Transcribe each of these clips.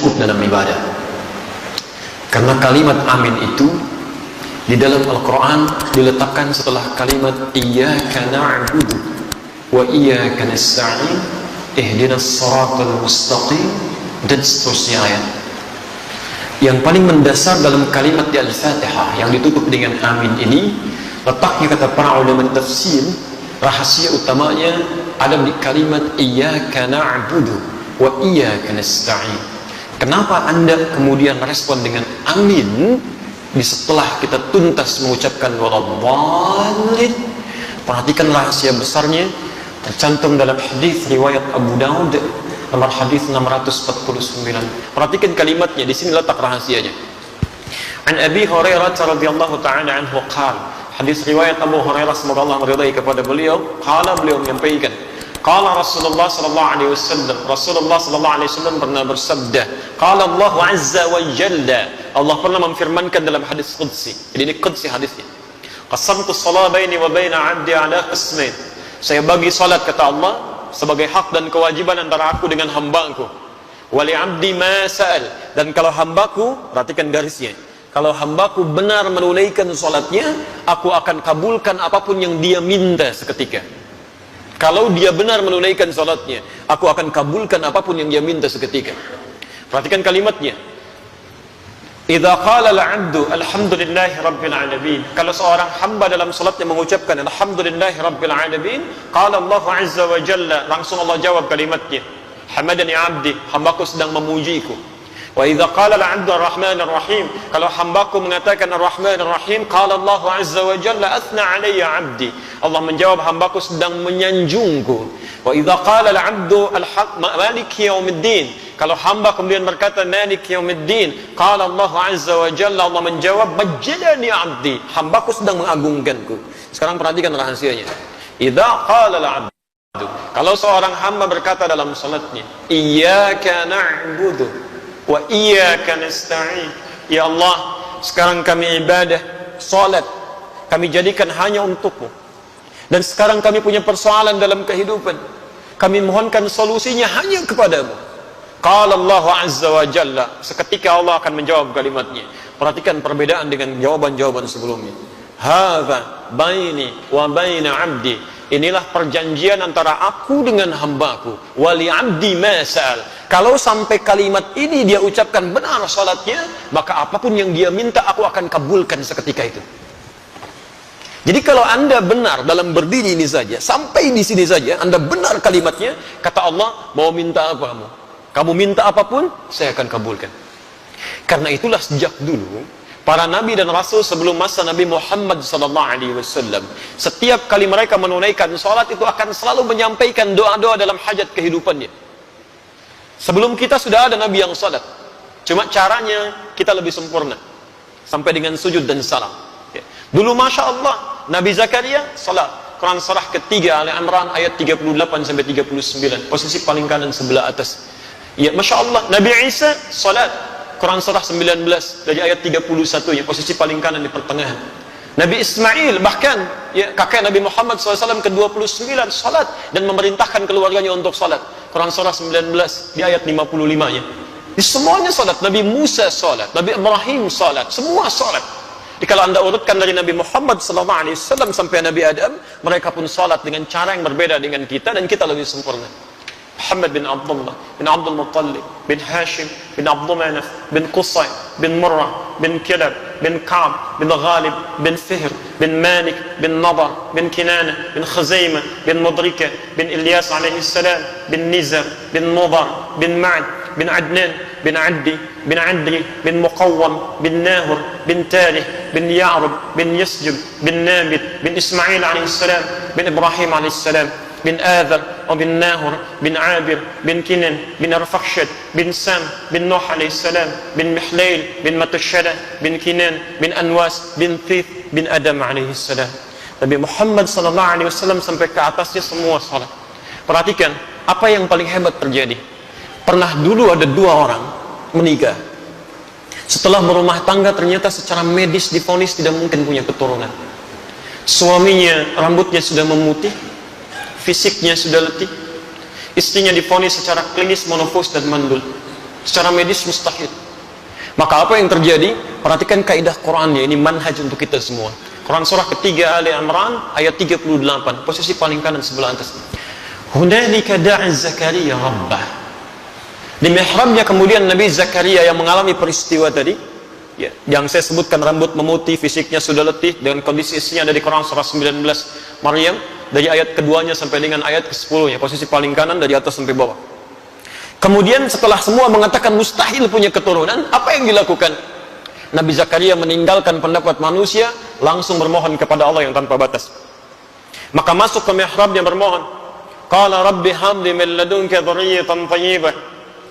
cukup dalam ibadah. Karena kalimat amin itu di dalam Al-Quran diletakkan setelah kalimat iyyaka na'budu wa iyyaka nasta'in ihdinas siratal mustaqim dan seterusnya ayat. Yang paling mendasar dalam kalimat di Al-Fatihah yang ditutup dengan amin ini, letaknya kata para ulama tafsir, rahasia utamanya ada di kalimat iyyaka na'budu wa iyyaka nasta'in. Kenapa Anda kemudian respon dengan amin di setelah kita tuntas mengucapkan waladhdallin? Perhatikan rahasia besarnya, tercantum dalam hadis riwayat Abu Daud nomor hadis 649. Perhatikan kalimatnya, di sini letak rahasianya. An Abi Hurairah radhiyallahu ta'ala anhu qala, hadis riwayat Abu Hurairah semoga Allah meridai kepada beliau, qala, beliau menyampaikan, qala Rasulullah sallallahu alaihi wasallam, Rasulullah sallallahu alaihi wasallam pernah bersabda, qala Allah azza wa jalla, Allah pernah memfirmankan dalam hadis qudsi. Jadi ini qudsi hadisnya. Qasamtu shalah baini wa baina 'abdi ala qismain. Saya bagi salat kata Allah sebagai hak dan kewajiban antara aku dengan hambaku. Wali 'abdi ma sa'al, dan kalau hambaku, perhatikan garisnya, kalau hambaku benar menunaikan salatnya, aku akan kabulkan apapun yang dia minta seketika. Kalau dia benar menunaikan salatnya, aku akan kabulkan apapun yang dia minta seketika. Perhatikan kalimatnya. Idza qala al-'abdu alhamdulillahi rabbil alamin. Kalau seorang hamba dalam salatnya mengucapkan alhamdulillahi rabbil alamin, qala Allah azza wa jalla, langsung Allah jawab kalimatnya, hamadani 'abdi, hambaku sedang memujiku. Wa idza qala al-'abdu ar-rahmanir rahim, kalau hambaku mengatakan ar-rahmanir rahim, qala Allah azza wa jalla athna 'alayya 'abdi, Allah menjawab hambaku sedang menyanjungku. Wa idza qala al-'abdu maliki yaumiddin, kalau hamba kemudian berkata maliki yaumiddin, qala Allah azza wa jalla, Allah menjawab majjadani 'abdi, hambaku sedang mengagungkanku. Sekarang perhatikan rahasianya. Idza qala al-'abdu, kalau seorang hamba berkata dalam salatnya, iyyaka na'budu wa iyyaka nasta'in, ya Allah, sekarang kami ibadah, salat kami jadikan hanya untukmu, dan sekarang kami punya persoalan dalam kehidupan, kami mohonkan solusinya hanya kepadamu. Qala Allah azza wa jalla, seketika Allah akan menjawab kalimatnya. Perhatikan perbedaan dengan jawaban-jawaban sebelumnya. Hadza baini wa baina 'abdi, inilah perjanjian antara aku dengan hambaku. Wali 'abdi ma sa'al, kalau sampai kalimat ini dia ucapkan benar salatnya, maka apapun yang dia minta aku akan kabulkan seketika itu. Jadi kalau Anda benar dalam berdiri ini saja, sampai di sini saja Anda benar kalimatnya, kata Allah, mau minta apa kamu minta apapun, saya akan kabulkan. Karena itulah sejak dulu para nabi dan rasul sebelum masa Nabi Muhammad SAW, setiap kali mereka menunaikan salat itu akan selalu menyampaikan doa-doa dalam hajat kehidupannya. Sebelum kita sudah ada nabi yang salat, cuma caranya kita lebih sempurna, sampai dengan sujud dan salam. Dulu Masya Allah, Nabi Zakaria salat, Quran surah ketiga Ali Imran ayat 38-39, posisi paling kanan sebelah atas. Ya Masya Allah, Nabi Isa salat, Quran surah 19 dari ayat 31 nya, posisi paling kanan di pertengahan. Nabi Ismail bahkan ya, kakek Nabi Muhammad SAW ke-29 salat dan memerintahkan keluarganya untuk salat, Quran surah 19 di ayat 55 nya. Di semuanya salat. Nabi Musa salat, Nabi Ibrahim salat, semua salat. Jadi kalau Anda urutkan dari Nabi Muhammad SAW sampai Nabi Adam, mereka pun salat dengan cara yang berbeda dengan kita, dan kita lebih sempurna. Muhammad bin Abdullah bin Abdul Muttalib bin Hashim bin Abdul Manaf bin Qusay bin Murrah bin Kilab bin Ka'b bin Ghalib bin Fihr bin Malik bin Nadar bin Kinana bin Khuzaimah bin Mudrika bin Ilyas alaihi salam bin Nizar bin Mudar bin Ma'ad bin Adnan bin Addi bin Adri bin Muqawwam bin Nahur bin Tarih bin Ya'rub bin Yasjub bin Nabit bin Ismail alaihi salam bin Ibrahim alaihi salam bin Adhar bin Nahur bin Abir bin Kinan bin Arfakhshad bin Sam bin Nuh alaihi salam bin Mihlail bin Matushada bin Kinan bin Anwas bin Thith bin Adam alaihi salam. Nabi Muhammad sallallahu alaihi wasallam sampai ke atasnya semua salat. Perhatikan apa yang paling hebat terjadi. Pernah dulu ada dua orang menikah, setelah berumah tangga ternyata secara medis divonis tidak mungkin punya keturunan. Suaminya rambutnya sudah memutih, fisiknya sudah letih, istrinya divonis secara klinis menopause dan mandul. Secara medis mustahil. Maka apa yang terjadi? Perhatikan kaidah Qurannya, ini manhaj untuk kita semua. Quran surah ketiga Ali Imran ayat 38, posisi paling kanan sebelah atas. Hunalika da'a Zakaria rabbah. Di mihrabnya kemudian Nabi Zakaria yang mengalami peristiwa tadi, ya, yang saya sebutkan, rambut memutih, fisiknya sudah letih, dengan kondisi isinya ada di Quran surah 19 Maryam, dari ayat keduanya sampai dengan ayat ke-10 nya, posisi paling kanan dari atas sampai bawah. Kemudian setelah semua mengatakan mustahil punya keturunan, apa yang dilakukan? Nabi Zakaria meninggalkan pendapat manusia, langsung bermohon kepada Allah yang tanpa batas. Maka masuk ke mihrabnya bermohon. Qala rabbi habli min ladunka dzurriyyatan thayyibah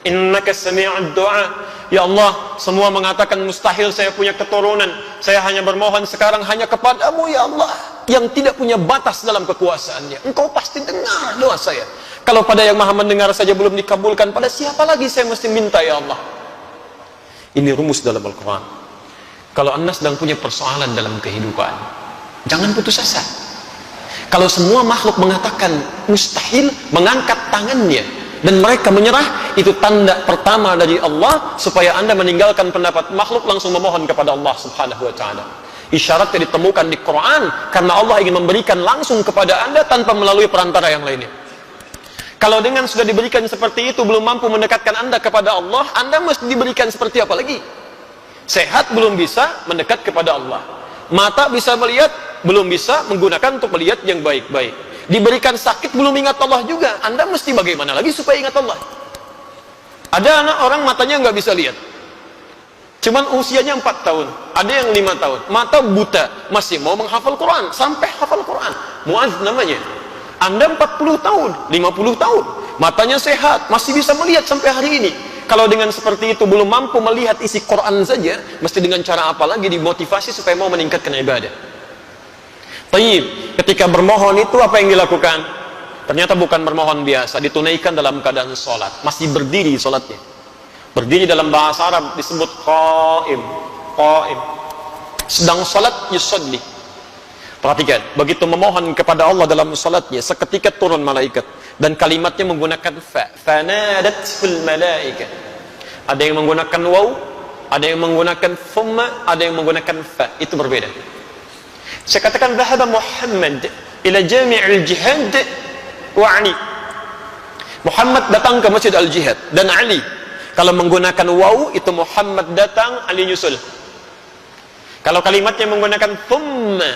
innaka sami'ud du'a. Ya Allah, semua mengatakan mustahil saya punya keturunan. Saya hanya bermohon sekarang hanya kepadamu ya Allah, yang tidak punya batas dalam kekuasaannya. Engkau pasti dengar doa saya. Kalau pada yang maha mendengar saja belum dikabulkan, pada siapa lagi saya mesti minta ya Allah? Ini rumus dalam Al-Quran. Kalau Anda sedang punya persoalan dalam kehidupan, jangan putus asa. Kalau semua makhluk mengatakan mustahil, mengangkat tangannya dan mereka menyerah, itu tanda pertama dari Allah supaya Anda meninggalkan pendapat makhluk, langsung memohon kepada Allah Subhanahu wa ta'ala. Isyaratnya ditemukan di Quran karena Allah ingin memberikan langsung kepada Anda tanpa melalui perantara yang lainnya. Kalau dengan sudah diberikan seperti itu belum mampu mendekatkan Anda kepada Allah, Anda mesti diberikan seperti apa lagi? Sehat belum bisa mendekat kepada Allah. Mata bisa melihat, belum bisa menggunakan untuk melihat yang baik-baik. Diberikan sakit belum ingat Allah juga. Anda mesti bagaimana lagi supaya ingat Allah? Ada anak orang matanya nggak bisa lihat, cuman usianya 4 tahun, ada yang 5 tahun, mata buta, masih mau menghafal Quran, sampai hafal Quran. Muaz namanya. Anda 40 tahun, 50 tahun, matanya sehat, masih bisa melihat sampai hari ini. Kalau dengan seperti itu belum mampu melihat isi Quran saja, mesti dengan cara apa lagi dimotivasi supaya mau meningkatkan ibadah? Tayyib, ketika bermohon itu apa yang dilakukan? Ternyata bukan bermohon biasa, ditunaikan dalam keadaan sholat, masih berdiri sholatnya. Berdiri dalam bahasa Arab disebut qa'im, qa'im. Sedang sholat yusalli. Perhatikan, begitu memohon kepada Allah dalam salatnya, seketika turun malaikat dan kalimatnya menggunakan fa, fanadatul malaikat. Ada yang menggunakan waw, ada yang menggunakan thumma, ada yang menggunakan fa. Itu berbeda. Saya katakan dhahaba Muhammad ila jami'il jihad wa Ali. Muhammad datang ke Masjid Al-Jihad dan Ali. Kalau menggunakan waw itu Muhammad datang, Ali nyusul. Kalau kalimatnya menggunakan thumma,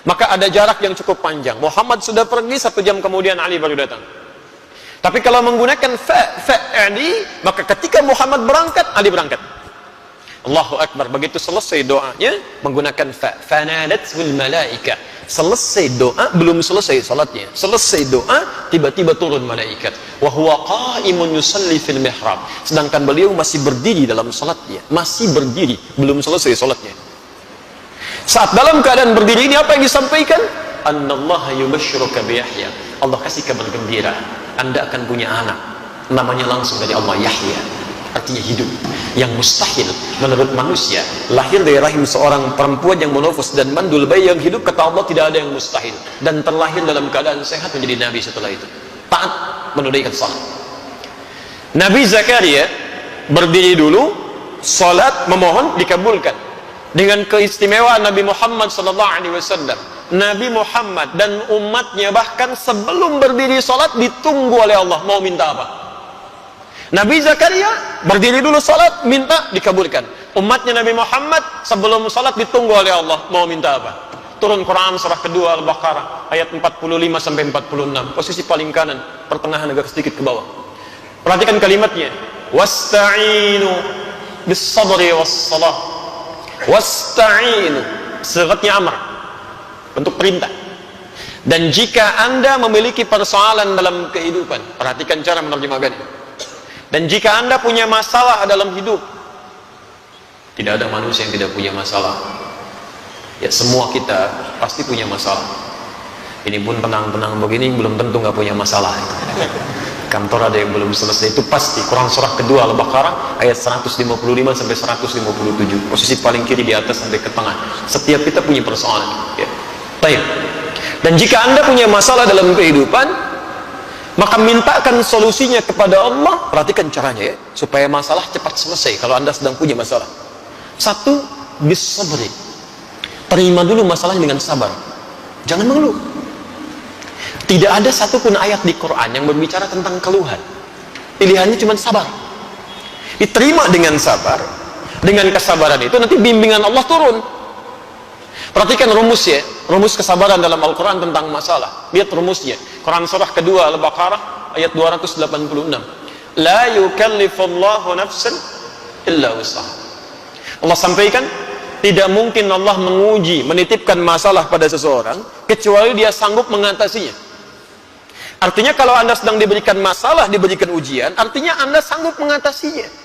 maka ada jarak yang cukup panjang. Muhammad sudah pergi, 1 jam kemudian Ali baru datang. Tapi kalau menggunakan Ali, maka ketika Muhammad berangkat, Ali berangkat. Allahu Akbar. Begitu selesai doanya menggunakan fanadatul malaika. Selesai doa, belum selesai salatnya. Selesai doa, tiba-tiba turun malaikat. Wa huwa qa'imun yusalli fil mihrab. Sedangkan beliau masih berdiri dalam salatnya, masih berdiri, belum selesai salatnya. Saat dalam keadaan berdiri ini apa yang disampaikan? Annallaha yubashshiruka bi Yahya. Allah kasih kabar gembira, Anda akan punya anak. Namanya langsung dari Allah, Yahya. Artinya hidup. Yang mustahil menurut manusia, lahir dari rahim seorang perempuan yang monofos dan mandul bayi yang hidup, kata Allah tidak ada yang mustahil. Dan terlahir dalam keadaan sehat menjadi nabi setelah itu. Taat menunaikan salat. Nabi Zakaria berdiri dulu, salat, memohon, dikabulkan. Dengan keistimewaan Nabi Muhammad SAW, Nabi Muhammad dan umatnya bahkan sebelum berdiri sholat ditunggu oleh Allah, mau minta apa? Nabi Zakaria berdiri dulu sholat, minta, dikabulkan. Umatnya Nabi Muhammad sebelum sholat ditunggu oleh Allah, mau minta apa? Turun Quran surah kedua Al-Baqarah ayat 45 sampai 46, posisi paling kanan, pertengahan agak sedikit ke bawah. Perhatikan kalimatnya, wasta'inu bis sabri was salah. Wasta'inu, sigatnya amr, bentuk perintah. Dan jika Anda memiliki persoalan dalam kehidupan, perhatikan cara menerjemahkannya. Dan jika Anda punya masalah dalam hidup, tidak ada manusia yang tidak punya masalah. Ya, semua kita pasti punya masalah. Ini pun tenang-tenang begini belum tentu nggak punya masalah. Kantor ada yang belum selesai, itu pasti. Quran surah kedua Al-Baqarah ayat 155 sampai 157, posisi paling kiri di atas sampai ke tengah. Setiap kita punya persoalan, ya. Baik. Dan jika Anda punya masalah dalam kehidupan, maka mintakan solusinya kepada Allah. Perhatikan caranya ya, supaya masalah cepat selesai. Kalau Anda sedang punya masalah, satu, bisabri, terima dulu masalahnya dengan sabar, jangan mengeluh. Tidak ada satupun ayat di Quran yang berbicara tentang keluhan. Pilihannya cuma sabar. Diterima dengan sabar. Dengan kesabaran itu nanti bimbingan Allah turun. Perhatikan rumus ya, rumus kesabaran dalam Al-Quran tentang masalah. Lihat rumusnya. Quran surah kedua Al-Baqarah ayat 286. La yukallifullahu nafsan illa wus'aha. Allah sampaikan, tidak mungkin Allah menguji, menitipkan masalah pada seseorang kecuali dia sanggup mengatasinya. Artinya kalau Anda sedang diberikan masalah, diberikan ujian, artinya Anda sanggup mengatasinya.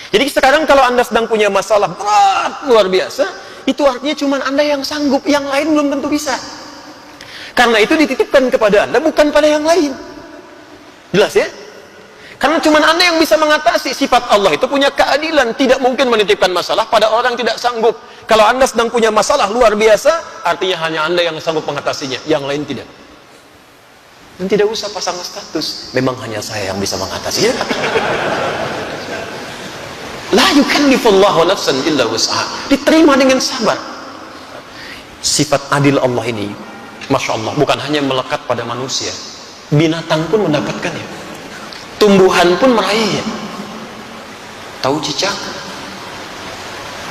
Jadi sekarang kalau Anda sedang punya masalah berat, luar biasa, itu artinya cuma Anda yang sanggup, yang lain belum tentu bisa. Karena itu dititipkan kepada Anda, bukan pada yang lain. Jelas ya? Karena cuma Anda yang bisa mengatasi. Sifat Allah itu punya keadilan, tidak mungkin menitipkan masalah pada orang tidak sanggup. Kalau Anda sedang punya masalah luar biasa, artinya hanya Anda yang sanggup mengatasinya, yang lain tidak. Dan tidak usah pasang status, memang hanya saya yang bisa mengatasinya. La yukallifullahu nafsan illa wus'aha. Diterima dengan sabar. Sifat adil Allah ini, Masya Allah, bukan hanya melekat pada manusia, binatang pun mendapatkannya, tumbuhan pun meraihnya. Tahu cicak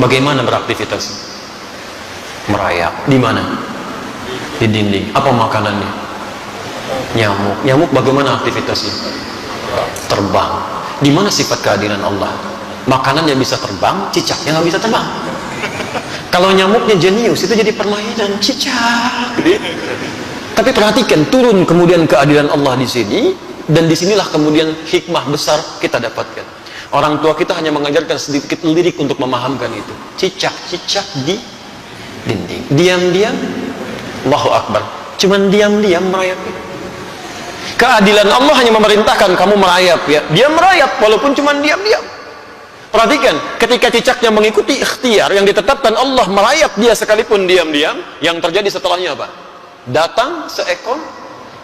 bagaimana beraktivitas? Merayap. Di mana? Di dinding. Apa makanannya? Nyamuk. Nyamuk bagaimana aktivitasnya? Terbang. Di mana sifat keadilan Allah? Makanannya bisa terbang, cicaknya nggak bisa terbang. Kalau nyamuknya jenius, itu jadi permainan cicak. Tapi perhatikan, turun kemudian keadilan Allah di sini, dan disinilah kemudian hikmah besar kita dapatkan. Orang tua kita hanya mengajarkan sedikit lirik untuk memahamkan itu. Cicak-cicak di dinding. Diam-diam, Allahu Akbar. Cuman diam-diam merayap. Keadilan Allah hanya memerintahkan kamu merayap ya. Dia merayap walaupun cuman diam-diam. Perhatikan, ketika cicaknya mengikuti ikhtiar yang ditetapkan Allah, merayap dia sekalipun diam-diam, yang terjadi setelahnya apa? Datang seekor,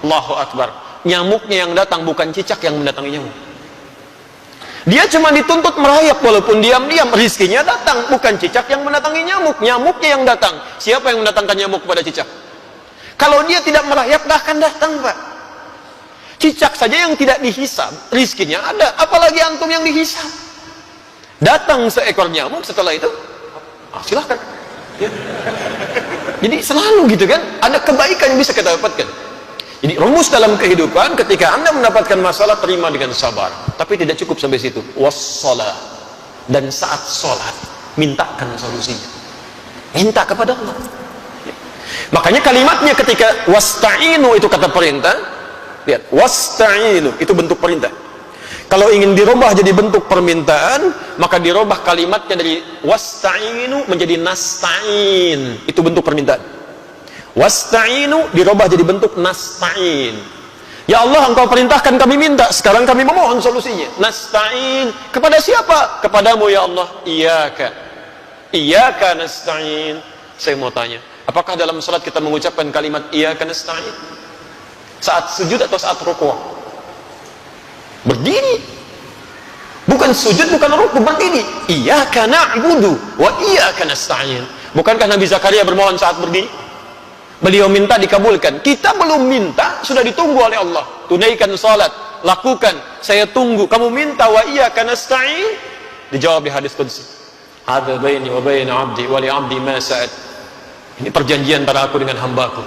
Allahu Akbar. Nyamuknya yang datang, bukan cicak yang mendatangi nyamuk. Dia cuma dituntut merayap walaupun diam-diam, rizkinya datang, bukan cicak yang mendatangi nyamuk. Nyamuknya yang datang. Siapa yang mendatangkan nyamuk kepada cicak? Kalau dia tidak merayap, gak akan datang, Pak. Cicak saja yang tidak dihisab, rizkinya ada, apalagi antum yang dihisab. Datang seekor nyamuk, setelah itu silahkan ya. Jadi selalu gitu kan, ada kebaikan yang bisa kita dapatkan. Jadi rumus dalam kehidupan, ketika Anda mendapatkan masalah, terima dengan sabar. Tapi tidak cukup sampai situ. Wassalah. Dan saat sholat, mintakan solusinya. Minta kepada Allah ya. Makanya kalimatnya ketika wasta'inu itu kata perintah. Lihat, wasta'inu itu bentuk perintah. Kalau ingin dirubah jadi bentuk permintaan, maka dirubah kalimatnya dari wasta'inu menjadi nasta'in. Itu bentuk permintaan. Wasta'inu dirubah jadi bentuk nasta'in. Ya Allah, engkau perintahkan kami minta, sekarang kami memohon solusinya. Nasta'in kepada siapa? Kepadamu ya Allah. Iyyaka nasta'in. Saya mau tanya, apakah dalam salat kita mengucapkan kalimat iyyaka nasta'in? Saat sujud atau saat rukuk? Berdiri. Bukan sujud, bukan rukuk, berdiri. Iyyaka na'budu wa iyyaka nasta'in. Bukankah Nabi Zakaria bermohon saat berdiri? Beliau minta dikabulkan. Kita belum minta, sudah ditunggu oleh Allah. Tunaikan salat, lakukan. Saya tunggu. Kamu minta wa iyyaka nasta'in? Dijawab di hadis qudsi. Hadza baini wa baina 'abdi wa li 'abdi ma sa'ad. Ini perjanjian antara aku dengan hambaku.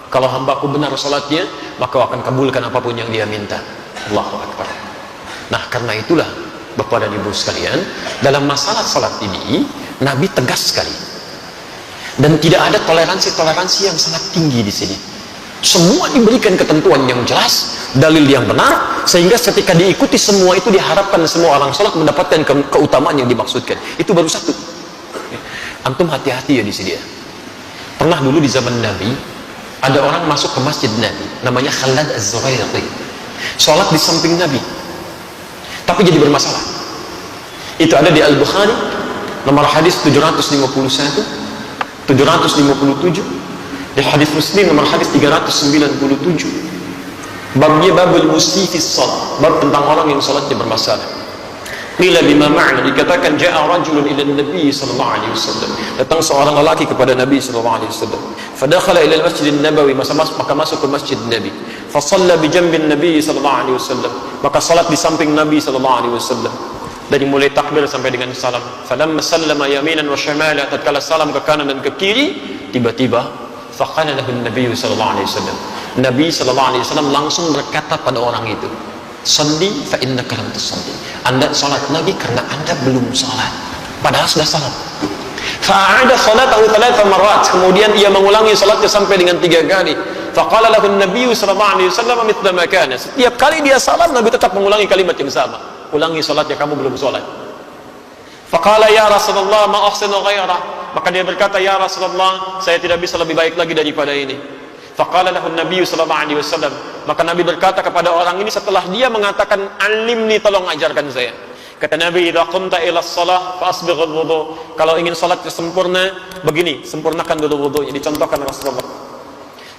Kalau hambaku benar salatnya, maka akan kabulkan apapun yang dia minta. Allahu Akbar. Nah, karena itulah Bapak dan Ibu sekalian, dalam masalah salat ini Nabi tegas sekali. Dan tidak ada toleransi-toleransi yang sangat tinggi di sini. Semua diberikan ketentuan yang jelas, dalil yang benar, sehingga ketika diikuti semua itu diharapkan semua orang salat mendapatkan keutamaan yang dimaksudkan. Itu baru satu. Antum hati-hati ya di sini ya. Pernah dulu di zaman Nabi, ada orang masuk ke masjid Nabi, namanya Khalad Az-Zurairi. Sholat di samping Nabi, tapi jadi bermasalah. Itu ada di Al-Bukhari, nomor hadis 751, 757, di hadis Muslim nomor hadis 397. Babnya babul musifis salat, bab tentang orang yang salatnya bermasalah. Qila bima ma'na, dikatakan ja'a rajulun ila Nabi sallallahu alaihi wasallam. Datang seorang lelaki kepada Nabi sallallahu alaihi wasallam. Fadakhala ila al-Masjid an-Nabawi, maka masuk ke Masjid Nabi. Fa shalla bi janbin Nabi sallallahu alaihi wasallam. Maka salat di samping Nabi sallallahu alaihi wasallam. Dari mulai takbir sampai dengan salam. Falamma sallama yaminan wa shimala, tatkala salam ke kanan dan ke kiri, tiba-tiba faqala lahu Nabi sallallahu alaihi wasallam. Nabi sallallahu alaihi wasallam langsung berkata pada orang itu, "Shalli fa innaka lam tusalli." Anda salat lagi karena Anda belum salat. Padahal sudah salat. Fa'ada salatahu thalatha marrat. Kemudian ia mengulangi salatnya sampai dengan 3 kali. Faqala lahu Nabi sallallahu alaihi wasallam mithla ma kana. Setiap kali dia salam, Nabi tetap mengulangi kalimat yang sama. Ulangi salatnya, kamu belum salat. Faqala ya Rasulullah ma ahsinu ghairah. Maka dia berkata, ya Rasulullah, saya tidak bisa lebih baik lagi daripada ini. Faqala lahu Nabi sallallahu alaihi wasallam. Maka Nabi berkata kepada orang ini setelah dia mengatakan, "Alimni, tolong ajarkan saya." Kata Nabi, "Idza qumta ila shalah fa asbighul wudu." Kalau ingin salatnya sempurna, begini, sempurnakan dulu wudunya, dicontohkan Rasulullah.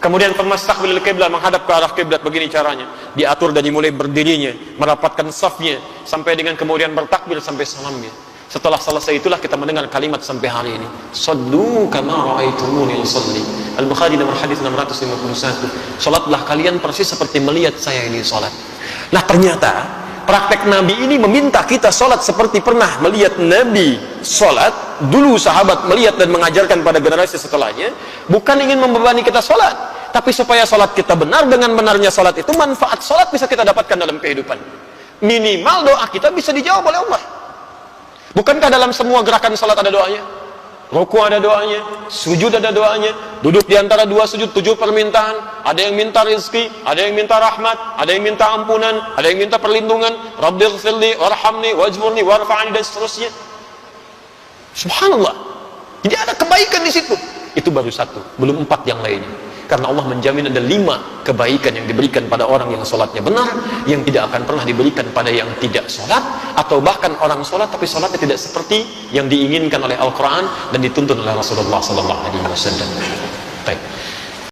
Kemudian famastaqbilil qiblah, menghadap ke arah kiblat, begini caranya. Diatur dari mulai berdirinya, merapatkan safnya sampai dengan kemudian bertakbir sampai salamnya. Setelah selesai itulah kita mendengar kalimat sampai hari ini, "Shallu kama ra'aitumuni usalli." Al-Bukhari nomor hadis 651. Salatlah kalian persis seperti melihat saya ini salat. Nah, ternyata praktek Nabi ini meminta kita salat seperti pernah melihat Nabi salat. Dulu sahabat melihat dan mengajarkan pada generasi setelahnya, bukan ingin membebani kita salat, tapi supaya salat kita benar. Dengan benarnya salat itu, manfaat salat bisa kita dapatkan dalam kehidupan. Minimal doa kita bisa dijawab oleh Allah. Bukankah dalam semua gerakan salat ada doanya? Ruku ada doanya, sujud ada doanya, duduk di antara 2 sujud 7 permintaan, ada yang minta rezeki, ada yang minta rahmat, ada yang minta ampunan, ada yang minta perlindungan, Rabbighfirli warhamni wajburni warfa'ni, dan seterusnya. Subhanallah. Jadi ada kebaikan di situ. Itu baru 1, belum 4 yang lainnya. Karena Allah menjamin ada 5 kebaikan yang diberikan pada orang yang sholatnya benar, yang tidak akan pernah diberikan pada yang tidak sholat, atau bahkan orang sholat tapi sholatnya tidak seperti yang diinginkan oleh Al-Quran dan dituntun oleh Rasulullah SAW. Baik.